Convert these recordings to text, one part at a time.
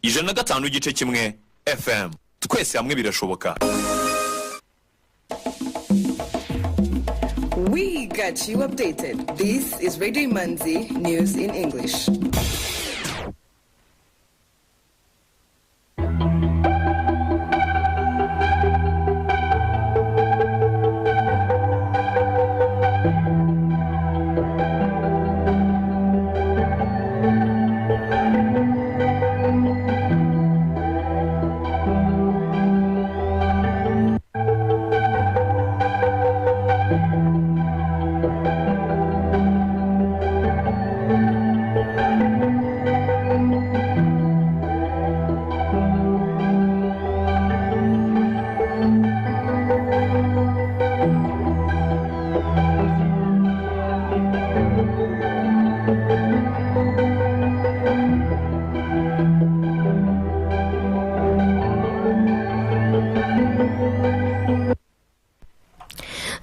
105.1 FM. Twese hamwe birashoboka. We got you updated. This is Radio Imanzi News in English.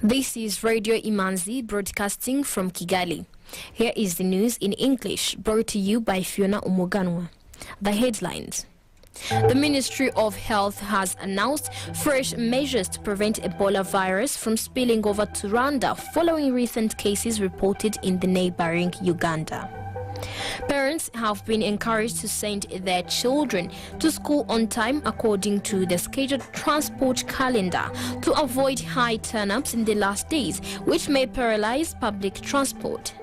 This is Radio Imanzi broadcasting from Kigali. Here is the news in English brought to you by Fiona Umuganwa. The headlines. The Ministry of Health has announced fresh measures to prevent Ebola virus from spilling over to Rwanda following recent cases reported in the neighboring Uganda. Parents have been encouraged to send their children to school on time according to the scheduled transport calendar to avoid high turn-ups in the last days, which may paralyze public transport.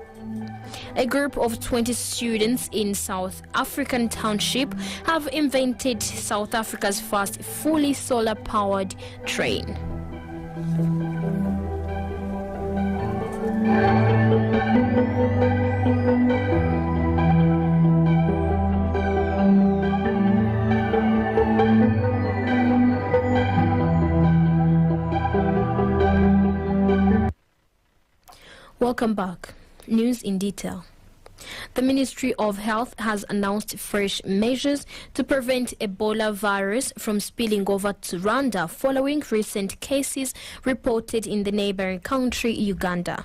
A group of 20 students in South African township have invented South Africa's first fully solar-powered train. Welcome back. News in detail. The Ministry of Health has announced fresh measures to prevent Ebola virus from spilling over to Rwanda following recent cases reported in the neighboring country, Uganda.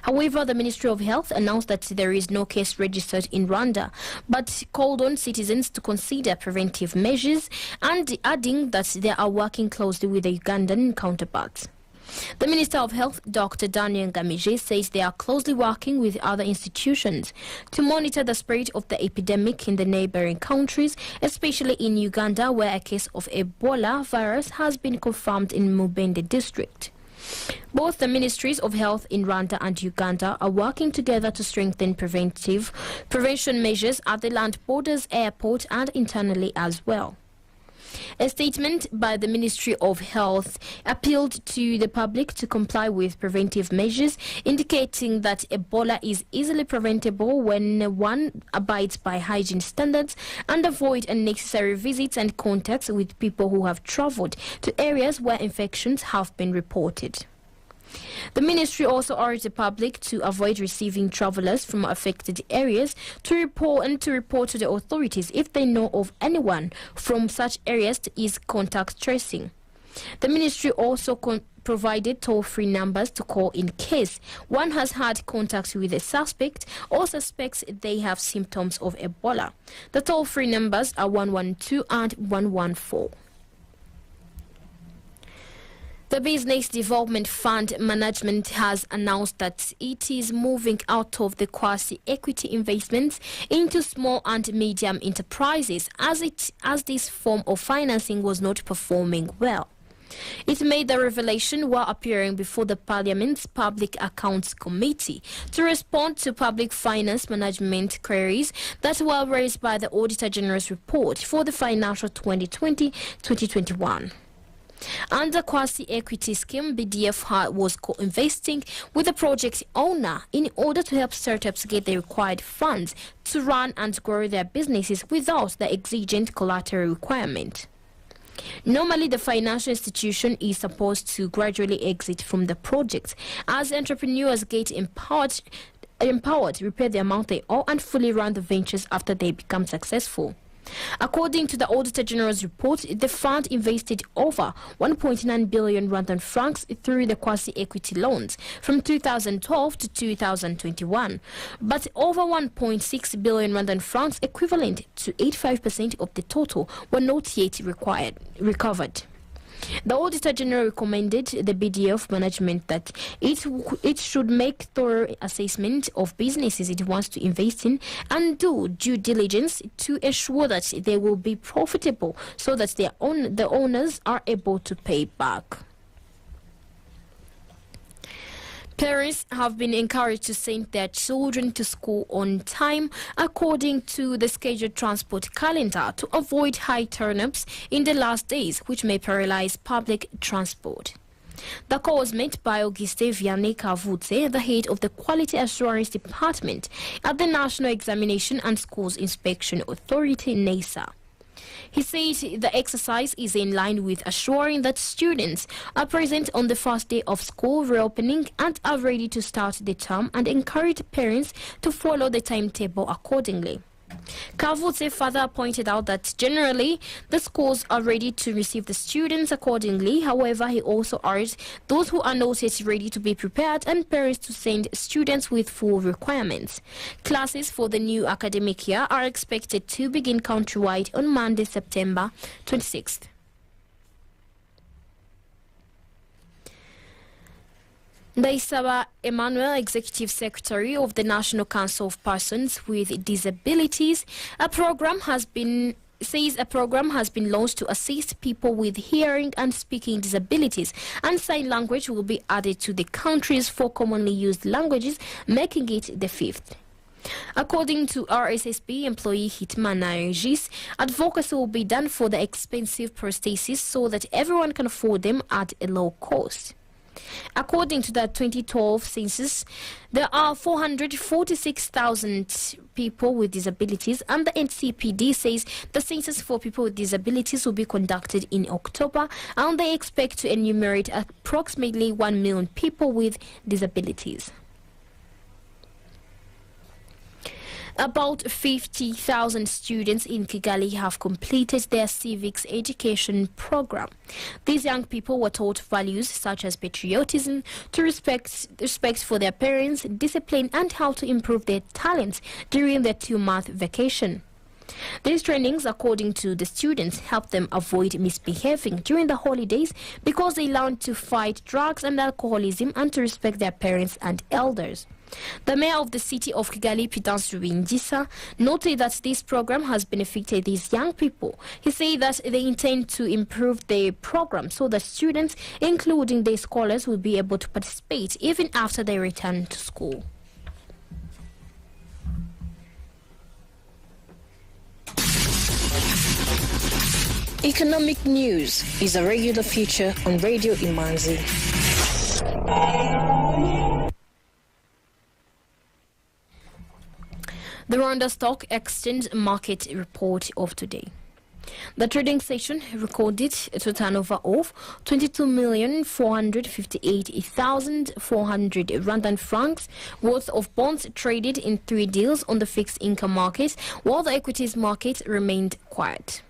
However, the Ministry of Health announced that there is no case registered in Rwanda, but called on citizens to consider preventive measures and adding that they are working closely with the Ugandan counterparts. The Minister of Health, Dr. Gikomeje, says they are closely working with other institutions to monitor the spread of the epidemic in the neighboring countries, especially in Uganda, where a case of Ebola virus has been confirmed in Mubende district. Both the Ministries of Health in Rwanda and Uganda are working together to strengthen prevention measures at the land borders, airport, and internally as well. A statement by the Ministry of Health appealed to the public to comply with preventive measures, indicating that Ebola is easily preventable when one abides by hygiene standards and avoid unnecessary visits and contacts with people who have traveled to areas where infections have been reported. The ministry also urged the public to avoid receiving travelers from affected areas to report to the authorities if they know of anyone from such areas to ease contact tracing. The ministry also provided toll-free numbers to call in case one has had contact with a suspect or suspects they have symptoms of Ebola. The toll-free numbers are 112 and 114. The Business Development Fund Management has announced that it is moving out of the quasi-equity investments into small and medium enterprises as this form of financing was not performing well. It made the revelation while appearing before the Parliament's Public Accounts Committee to respond to public finance management queries that were raised by the Auditor General's report for the financial 2020-2021. Under quasi-equity scheme, BDF was co-investing with the project owner in order to help startups get the required funds to run and grow their businesses without the exigent collateral requirement. Normally, the financial institution is supposed to gradually exit from the project as entrepreneurs get empowered, repay the amount they owe, and fully run the ventures after they become successful. According to the Auditor General's report, the fund invested over 1.9 billion Rwandan francs through the quasi-equity loans from 2012 to 2021, but over 1.6 billion Rwandan francs, equivalent to 85% of the total, were not yet recovered. The Auditor General recommended the BDF management that it should make thorough assessment of businesses it wants to invest in and do due diligence to ensure that they will be profitable so that the owners are able to pay back. Parents have been encouraged to send their children to school on time according to the scheduled transport calendar to avoid high turn-ups in the last days, which may paralyze public transport. The call was made by Igitego, the head of the Quality Assurance Department at the National Examination and Schools Inspection Authority, NESA. He said the exercise is in line with assuring that students are present on the first day of school reopening and are ready to start the term, and encourage parents to follow the timetable accordingly. Kavutse further pointed out that generally the schools are ready to receive the students accordingly. However, he also urged those who are not yet ready to be prepared and parents to send students with full requirements. Classes for the new academic year are expected to begin countrywide on Monday, September 26th. Ndaisaba Emmanuel, Executive Secretary of the National Council of Persons with Disabilities, says a program has been launched to assist people with hearing and speaking disabilities, and sign language will be added to the country's 4 commonly used languages, making it the 5th. According to RSSB employee Hitman Regis, advocacy will be done for the expensive prostheses so that everyone can afford them at a low cost. According to the 2012 census, there are 446,000 people with disabilities, and the NCPD says the census for people with disabilities will be conducted in October, and they expect to enumerate approximately 1 million people with disabilities. About 50,000 students in Kigali have completed their civics education program. These young people were taught values such as patriotism, to respect for their parents, discipline, and how to improve their talents during their 2-month vacation. These trainings, according to the students, help them avoid misbehaving during the holidays because they learn to fight drugs and alcoholism and to respect their parents and elders. The mayor of the city of Kigali, Prudence Rubingisa, noted that this program has benefited these young people. He said that they intend to improve the program so that students, including their scholars, will be able to participate even after they return to school. Economic news is a regular feature on Radio Imanzi. The Rwanda Stock Exchange market report of today. The trading session recorded a turnover of 22,458,400 Rwandan francs worth of bonds traded in 3 deals on the fixed income market, while the equities market remained quiet.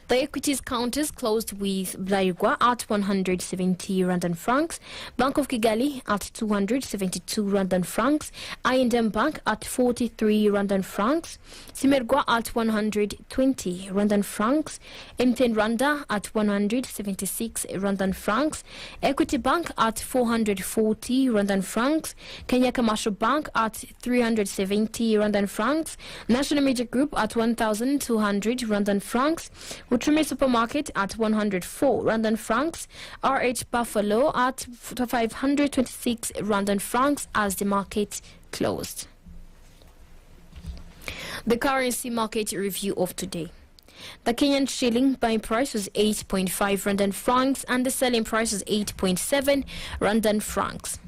The equities counters closed with Blairgwa at 170 Rwandan francs, Bank of Kigali at 272 Rwandan francs, I&M Bank at 43 Rwandan francs, Simergwa at 120 Rwandan francs, MTN Rwanda at 176 Rwandan francs, Equity Bank at 440 Rwandan francs, Kenya Commercial Bank at 370 Rwandan francs, National Media Group at 1,200 Rwandan francs, Utrumi Supermarket at 104 Rwandan francs, RH Buffalo at 526 Rwandan francs as the market closed. The currency market review of today. The Kenyan shilling buying price was 8.5 Rwandan francs and the selling price was 8.7 Rwandan francs.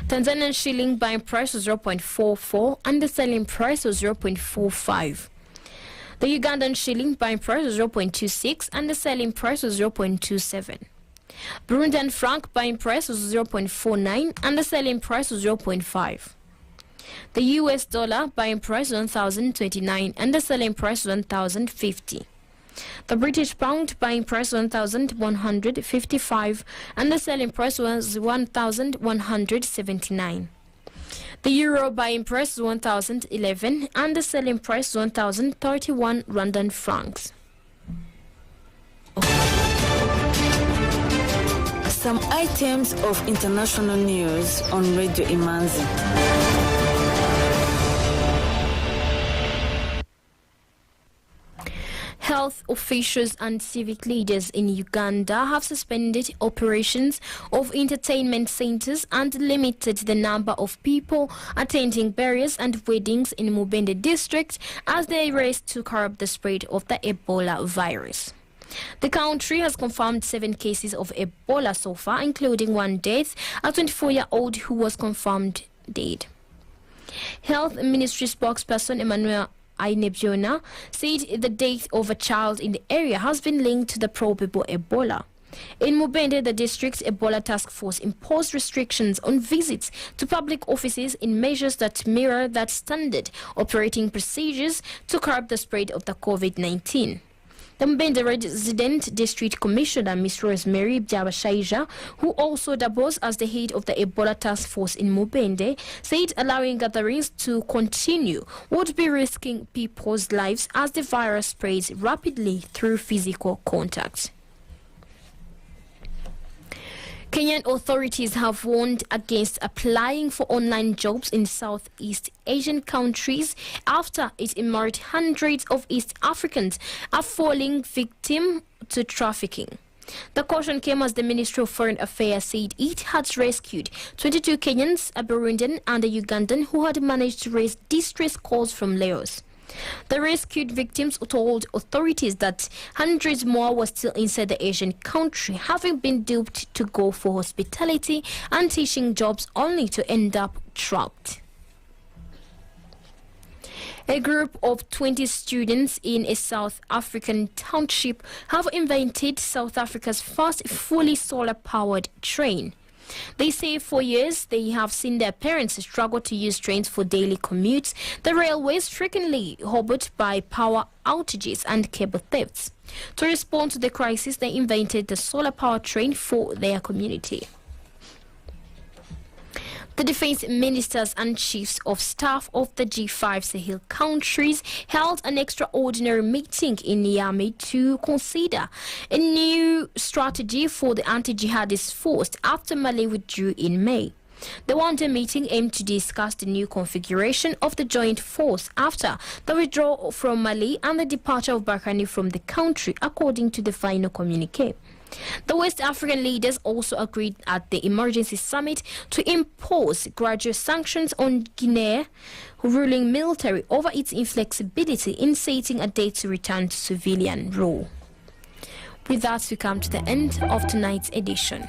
Tanzanian shilling buying price was 0.44 and the selling price was 0.45. The Ugandan shilling buying price was 0.26 and the selling price was 0.27. Burundian franc buying price was 0.49 and the selling price was 0.5. The US dollar buying price 1,029 and the selling price 1,050. The British pound buying price 1,155 and the selling price was 1,179. The euro buying price 1,011 and the selling price 1,031 Rwandan francs. Some items of international news on Radio Imanzi. Health officials and civic leaders in Uganda have suspended operations of entertainment centers and limited the number of people attending burials and weddings in Mubende district as they race to curb the spread of the Ebola virus. The country has confirmed 7 cases of Ebola so far, including 1 death, a 24-year-old who was confirmed dead. Health Ministry spokesperson Emmanuel Ainebiona said the death of a child in the area has been linked to the probable Ebola. In Mubende, the district's Ebola task force imposed restrictions on visits to public offices in measures that mirror that standard operating procedures to curb the spread of the COVID-19. The Mubende Resident District Commissioner, Ms. Rosemary Byabashaija, who also doubles as the head of the Ebola Task Force in Mubende, said allowing gatherings to continue would be risking people's lives as the virus spreads rapidly through physical contact. Kenyan authorities have warned against applying for online jobs in Southeast Asian countries after it emerged hundreds of East Africans are falling victim to trafficking. The caution came as the Ministry of Foreign Affairs said it had rescued 22 Kenyans, a Burundian and a Ugandan who had managed to raise distress calls from Laos. The rescued victims told authorities that hundreds more were still inside the Asian country, having been duped to go for hospitality and teaching jobs only to end up trapped. A group of 20 students in a South African township have invented South Africa's first fully solar-powered train. They say for years they have seen their parents struggle to use trains for daily commutes, the railways frequently hobbled by power outages and cable thefts. To respond to the crisis, they invented the solar power train for their community. The defense ministers and chiefs of staff of the G5 Sahel countries held an extraordinary meeting in Niamey to consider a new strategy for the anti-jihadist force after Mali withdrew in May. The one-day meeting aimed to discuss the new configuration of the joint force after the withdrawal from Mali and the departure of Barkhane from the country, according to the final communique. The West African leaders also agreed at the emergency summit to impose gradual sanctions on Guinea, ruling military over its inflexibility in setting a date to return to civilian rule. With that, we come to the end of tonight's edition.